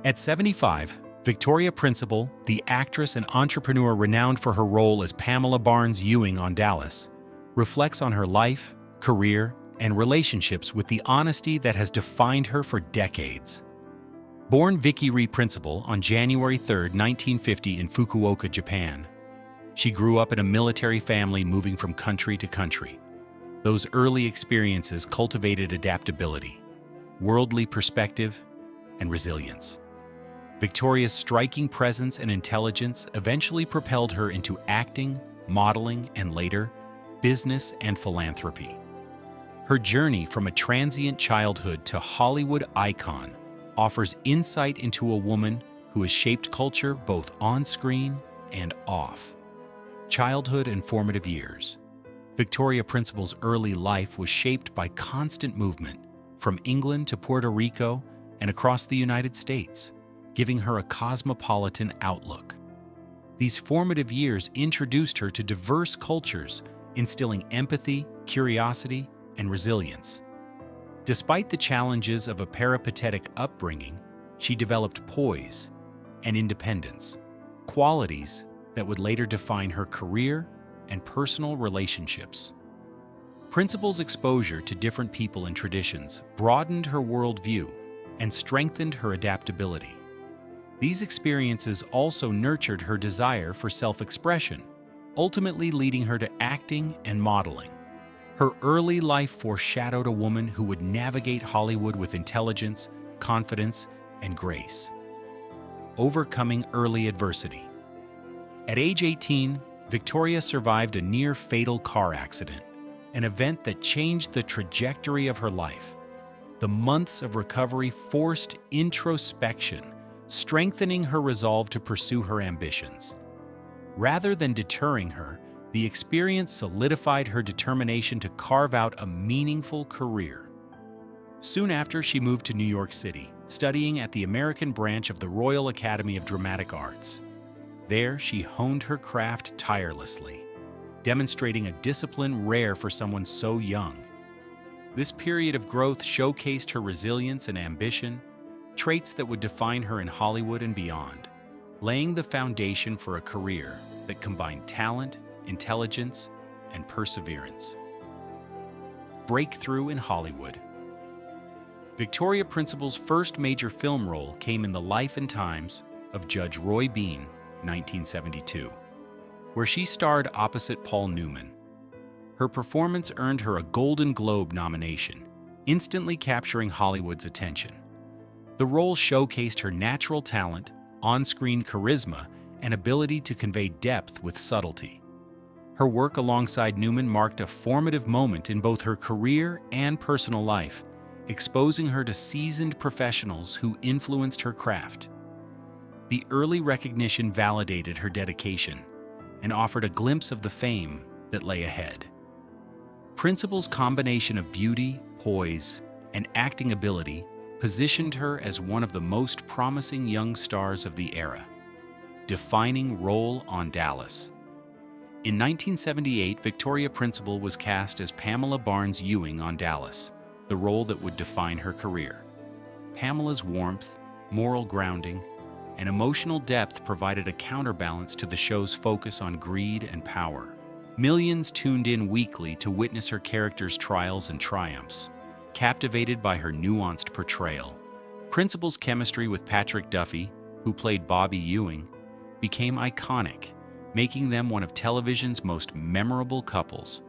At 75, Victoria Principal, the actress and entrepreneur renowned for her role as Pamela Barnes Ewing on Dallas, reflects on her life, career, and relationships with the honesty that has defined her for decades. Born Vicky Ree Principal on January 3, 1950 in Fukuoka, Japan, she grew up in a military family moving from country to country. Those early experiences cultivated adaptability, worldly perspective, and resilience. Victoria's striking presence and intelligence eventually propelled her into acting, modeling, and later, business and philanthropy. Her journey from a transient childhood to Hollywood icon offers insight into a woman who has shaped culture both on screen and off. Childhood and formative years. Victoria Principal's early life was shaped by constant movement from England to Puerto Rico and across the United States, giving her a cosmopolitan outlook. These formative years introduced her to diverse cultures, instilling empathy, curiosity, and resilience. Despite the challenges of a peripatetic upbringing, she developed poise and independence, qualities that would later define her career and personal relationships. Principal's exposure to different people and traditions broadened her worldview and strengthened her adaptability. These experiences also nurtured her desire for self-expression, ultimately leading her to acting and modeling. Her early life foreshadowed a woman who would navigate Hollywood with intelligence, confidence, and grace. Overcoming early adversity. At age 18, Victoria survived a near-fatal car accident, an event that changed the trajectory of her life. The months of recovery forced introspection, strengthening her resolve to pursue her ambitions. Rather than deterring her, the experience solidified her determination to carve out a meaningful career. Soon after, she moved to New York City, studying at the American branch of the Royal Academy of Dramatic Arts. There, she honed her craft tirelessly, demonstrating a discipline rare for someone so young. This period of growth showcased her resilience and ambition, traits that would define her in Hollywood and beyond, laying the foundation for a career that combined talent, intelligence, and perseverance. Breakthrough in Hollywood. Victoria Principal's first major film role came in The Life and Times of Judge Roy Bean, 1972, where she starred opposite Paul Newman. Her performance earned her a Golden Globe nomination, instantly capturing Hollywood's attention. The role showcased her natural talent, on-screen charisma, and ability to convey depth with subtlety. Her work alongside Newman marked a formative moment in both her career and personal life, exposing her to seasoned professionals who influenced her craft. The early recognition validated her dedication and offered a glimpse of the fame that lay ahead. Principal's combination of beauty, poise, and acting ability positioned her as one of the most promising young stars of the era. Defining role on Dallas. In 1978, Victoria Principal was cast as Pamela Barnes Ewing on Dallas, the role that would define her career. Pamela's warmth, moral grounding, and emotional depth provided a counterbalance to the show's focus on greed and power. Millions tuned in weekly to witness her character's trials and triumphs, captivated by her nuanced portrayal. Principal's chemistry with Patrick Duffy, who played Bobby Ewing, became iconic, making them one of television's most memorable couples.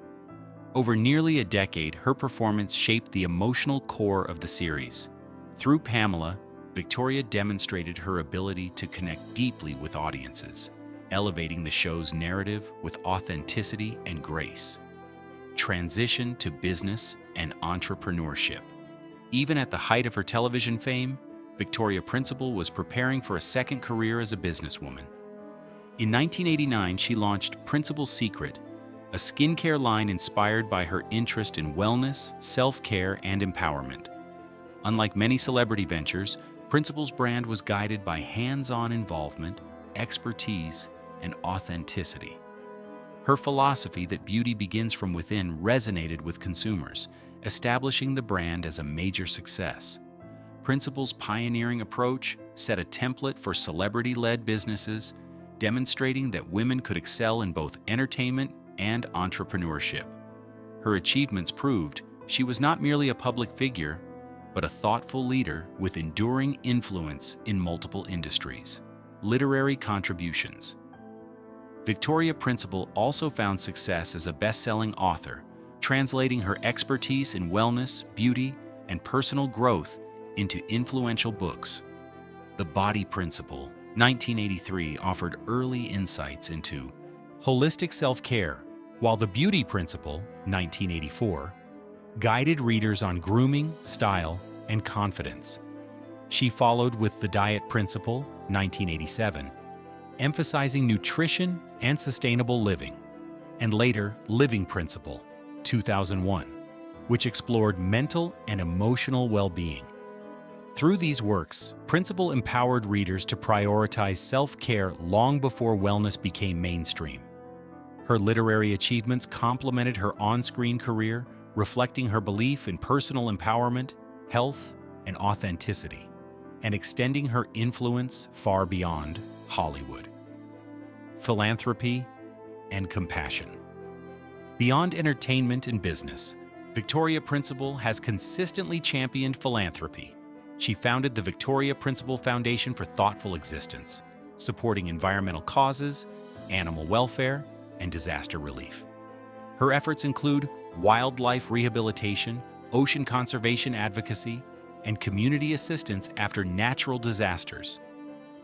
Over nearly a decade, her performance shaped the emotional core of the series. Through Pamela, Victoria demonstrated her ability to connect deeply with audiences, elevating the show's narrative with authenticity and grace. Transition to business and entrepreneurship. Even at the height of her television fame, Victoria Principal was preparing for a second career as a businesswoman. In 1989, she launched Principal's Secret, a skincare line inspired by her interest in wellness, self-care, and empowerment. Unlike many celebrity ventures, Principal's brand was guided by hands-on involvement, expertise, and authenticity. Her philosophy that beauty begins from within resonated with consumers, establishing the brand as a major success. Principal's pioneering approach set a template for celebrity-led businesses, demonstrating that women could excel in both entertainment and entrepreneurship. Her achievements proved she was not merely a public figure, but a thoughtful leader with enduring influence in multiple industries. Literary contributions. Victoria Principal also found success as a best-selling author, translating her expertise in wellness, beauty, and personal growth into influential books. The Body Principle, 1983, offered early insights into holistic self-care, while The Beauty Principle, 1984, guided readers on grooming, style, and confidence. She followed with The Diet Principle, 1987, emphasizing nutrition and sustainable living, and later Living Principle, 2001, which explored mental and emotional well-being. Through these works, Principal empowered readers to prioritize self-care long before wellness became mainstream. Her literary achievements complemented her on-screen career, reflecting her belief in personal empowerment, health, and authenticity, and extending her influence far beyond Hollywood. Philanthropy and compassion. Beyond entertainment and business, Victoria Principal has consistently championed philanthropy. She founded the Victoria Principal Foundation for Thoughtful Existence, supporting environmental causes, animal welfare, and disaster relief. Her efforts include wildlife rehabilitation, ocean conservation advocacy, and community assistance after natural disasters.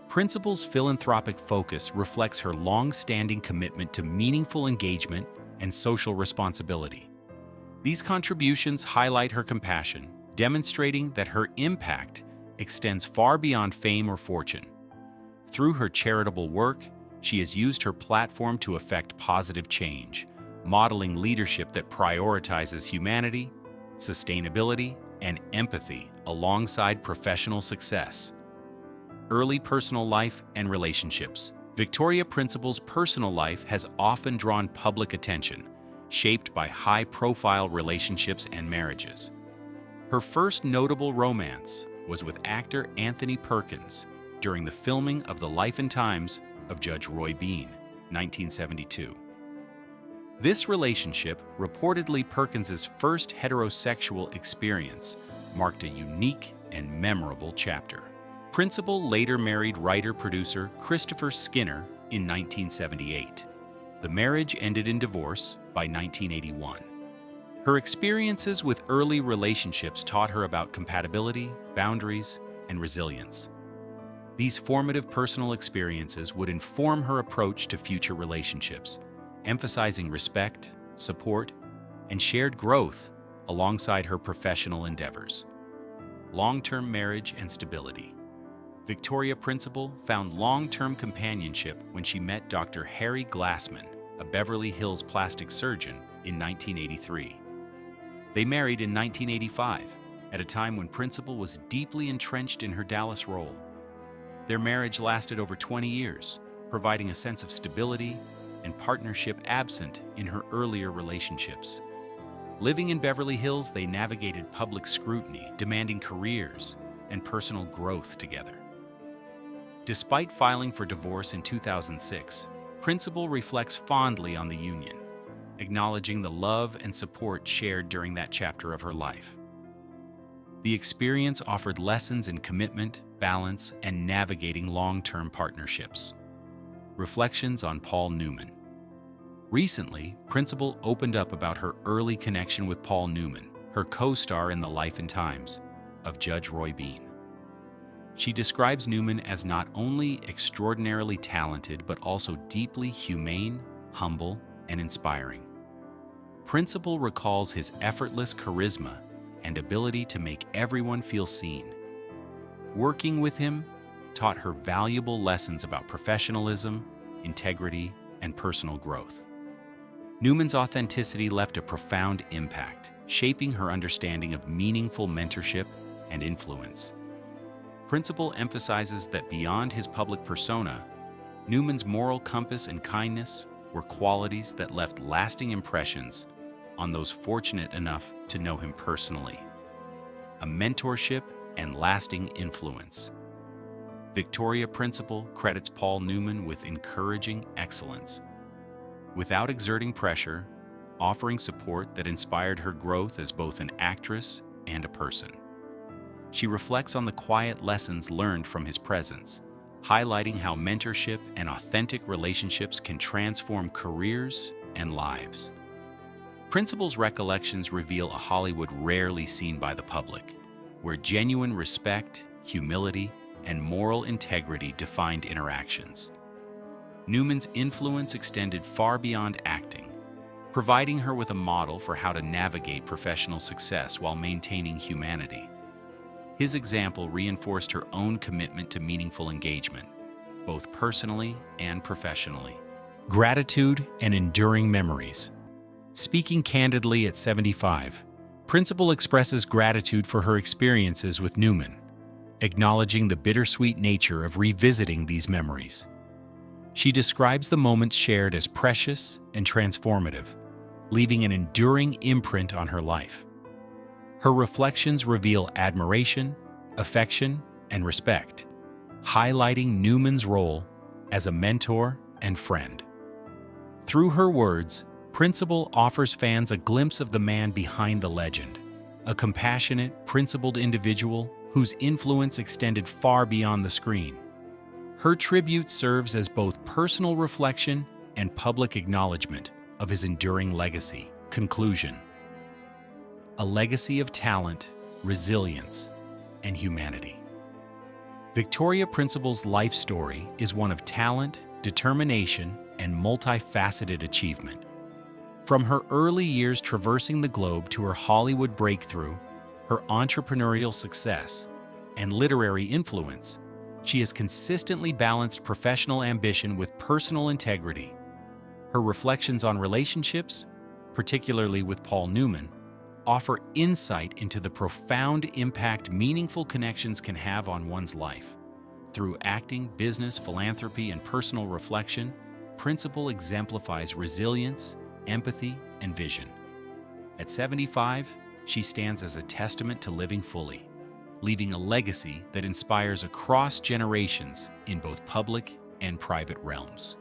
Principal's philanthropic focus reflects her long-standing commitment to meaningful engagement and social responsibility. These contributions highlight her compassion, demonstrating that her impact extends far beyond fame or fortune. Through her charitable work, she has used her platform to effect positive change, modeling leadership that prioritizes humanity, sustainability, and empathy alongside professional success. Early personal life and relationships. Victoria Principal's personal life has often drawn public attention, shaped by high-profile relationships and marriages. Her first notable romance was with actor Anthony Perkins during the filming of The Life and Times of Judge Roy Bean, 1972. This relationship, reportedly Perkins's first heterosexual experience, marked a unique and memorable chapter. Principal later married writer-producer Christopher Skinner in 1978. The marriage ended in divorce by 1981. Her experiences with early relationships taught her about compatibility, boundaries, and resilience. These formative personal experiences would inform her approach to future relationships, emphasizing respect, support, and shared growth alongside her professional endeavors. Long-term marriage and stability. Victoria Principal found long-term companionship when she met Dr. Harry Glassman, a Beverly Hills plastic surgeon, in 1983. They married in 1985, at a time when Principal was deeply entrenched in her Dallas role. Their marriage lasted over 20 years, providing a sense of stability and partnership absent in her earlier relationships. Living in Beverly Hills, they navigated public scrutiny, demanding careers and personal growth together. Despite filing for divorce in 2006, Principal reflects fondly on the union, acknowledging the love and support shared during that chapter of her life. The experience offered lessons in commitment, balance, and navigating long-term partnerships. Reflections on Paul Newman. Recently, Principal opened up about her early connection with Paul Newman, her co-star in The Life and Times of Judge Roy Bean. She describes Newman as not only extraordinarily talented, but also deeply humane, humble, and inspiring. Principal recalls his effortless charisma and ability to make everyone feel seen. Working with him taught her valuable lessons about professionalism, integrity, and personal growth. Newman's authenticity left a profound impact, shaping her understanding of meaningful mentorship and influence. Principal emphasizes that beyond his public persona, Newman's moral compass and kindness were qualities that left lasting impressions on those fortunate enough to know him personally. A mentorship and lasting influence. Victoria Principal credits Paul Newman with encouraging excellence, without exerting pressure, offering support that inspired her growth as both an actress and a person. She reflects on the quiet lessons learned from his presence, highlighting how mentorship and authentic relationships can transform careers and lives. Principal's recollections reveal a Hollywood rarely seen by the public, where genuine respect, humility, and moral integrity defined interactions. Newman's influence extended far beyond acting, providing her with a model for how to navigate professional success while maintaining humanity. His example reinforced her own commitment to meaningful engagement, both personally and professionally. Gratitude and enduring memories. Speaking candidly at 75, Principal expresses gratitude for her experiences with Newman, acknowledging the bittersweet nature of revisiting these memories. She describes the moments shared as precious and transformative, leaving an enduring imprint on her life. Her reflections reveal admiration, affection, and respect, highlighting Newman's role as a mentor and friend. Through her words, Principal offers fans a glimpse of the man behind the legend, a compassionate, principled individual whose influence extended far beyond the screen. Her tribute serves as both personal reflection and public acknowledgement of his enduring legacy. Conclusion: a legacy of talent, resilience, and humanity. Victoria Principal's life story is one of talent, determination, and multifaceted achievement. From her early years traversing the globe to her Hollywood breakthrough, her entrepreneurial success, and literary influence, she has consistently balanced professional ambition with personal integrity. Her reflections on relationships, particularly with Paul Newman, offer insight into the profound impact meaningful connections can have on one's life. Through acting, business, philanthropy, and personal reflection, Principal exemplifies resilience, empathy, and vision. At 75, she stands as a testament to living fully, leaving a legacy that inspires across generations in both public and private realms.